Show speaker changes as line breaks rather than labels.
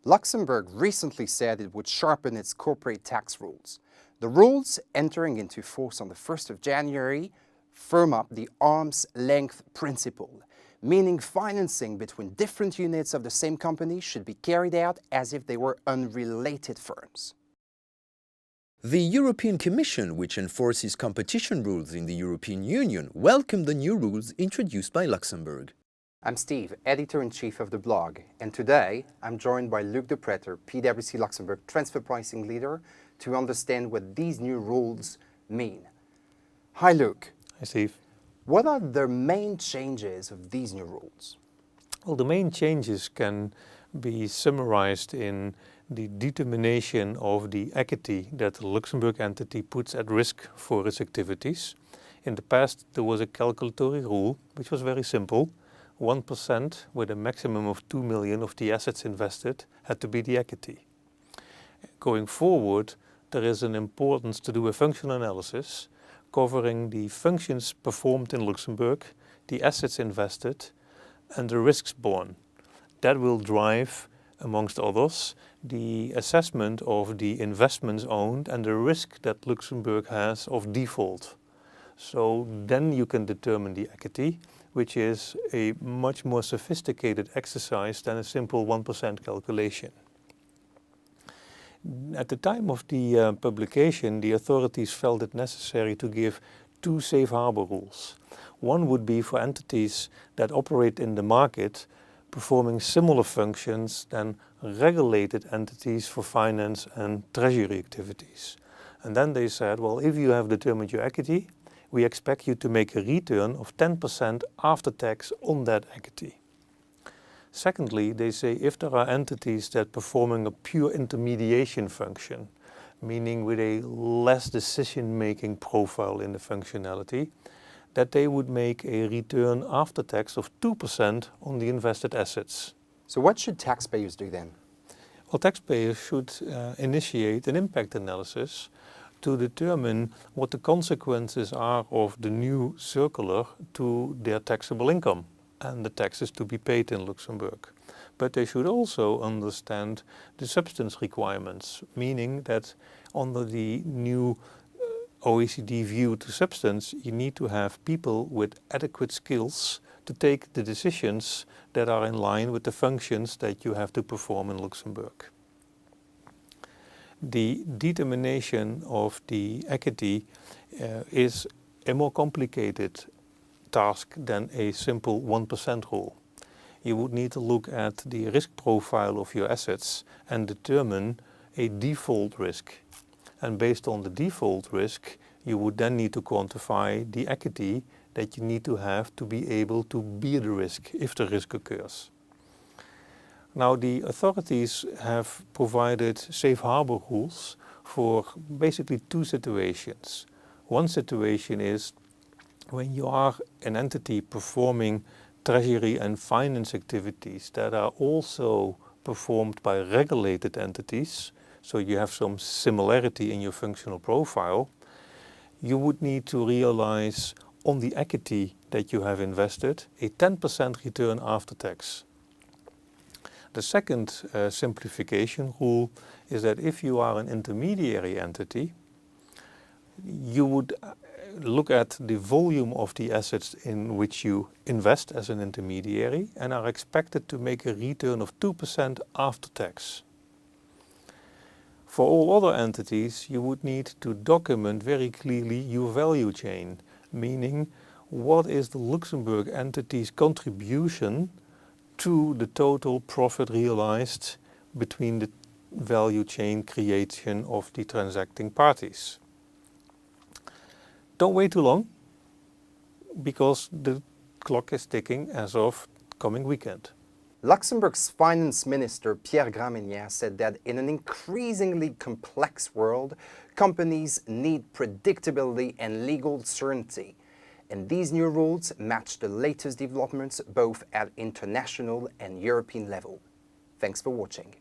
Luxembourg recently said it would sharpen its corporate tax rules. The rules, entering into force on the 1st of January, firm up the arm's length principle, meaning financing between different units of the same company should be carried out as if they were unrelated firms.
The European Commission, which enforces competition rules in the European Union, welcomed the new rules introduced by Luxembourg.
I'm Steve, editor-in-chief of the blog, and today I'm joined by Luek de Preter, PwC Luxembourg transfer pricing leader, to understand what these new rules mean. Hi Luek.
Hi Steve.
What are the main changes of these new rules?
Well, the main changes can be summarized in the determination of the equity that the Luxembourg entity puts at risk for its activities. In the past, there was a calculatory rule, which was very simple. 1% with a maximum of 2 million of the assets invested had to be the equity. Going forward, there is an importance to do a functional analysis covering the functions performed in Luxembourg, the assets invested, and the risks borne. That will drive, amongst others, the assessment of the investments owned and the risk that Luxembourg has of default. So then you can determine the equity, which is a much more sophisticated exercise than a simple 1% calculation. At the time of the publication, the authorities felt it necessary to give two safe harbor rules. One would be for entities that operate in the market performing similar functions than regulated entities for finance and treasury activities. And then they said, well, if you have determined your equity, we expect you to make a return of 10% after tax on that equity. Secondly, they say if there are entities that performing a pure intermediation function, meaning with a less decision-making profile in the functionality, that they would make a return after tax of 2% on the invested assets.
So what should taxpayers do then?
Well, taxpayers should initiate an impact analysis to determine what the consequences are of the new circular to their taxable income and the taxes to be paid in Luxembourg. But they should also understand the substance requirements, meaning that under the new OECD view to substance, you need to have people with adequate skills to take the decisions that are in line with the functions that you have to perform in Luxembourg. The determination of the equity is a more complicated task than a simple 1% rule. You would need to look at the risk profile of your assets and determine a default risk. And based on the default risk, you would then need to quantify the equity that you need to have to be able to bear the risk if the risk occurs. Now, the authorities have provided safe harbor rules for basically two situations. One situation is when you are an entity performing treasury and finance activities that are also performed by regulated entities, so you have some similarity in your functional profile, you would need to realize on the equity that you have invested a 10% return after tax. The second simplification rule is that if you are an intermediary entity, you would look at the volume of the assets in which you invest as an intermediary and are expected to make a return of 2% after tax. For all other entities, you would need to document very clearly your value chain, meaning what is the Luxembourg entity's contribution to the total profit realized between the value chain creation of the transacting parties. Don't wait too long, because the clock is ticking as of coming weekend.
Luxembourg's finance minister Pierre Gramegna said that in an increasingly complex world, companies need predictability and legal certainty. And these new rules match the latest developments both at international and European level. Thanks for watching.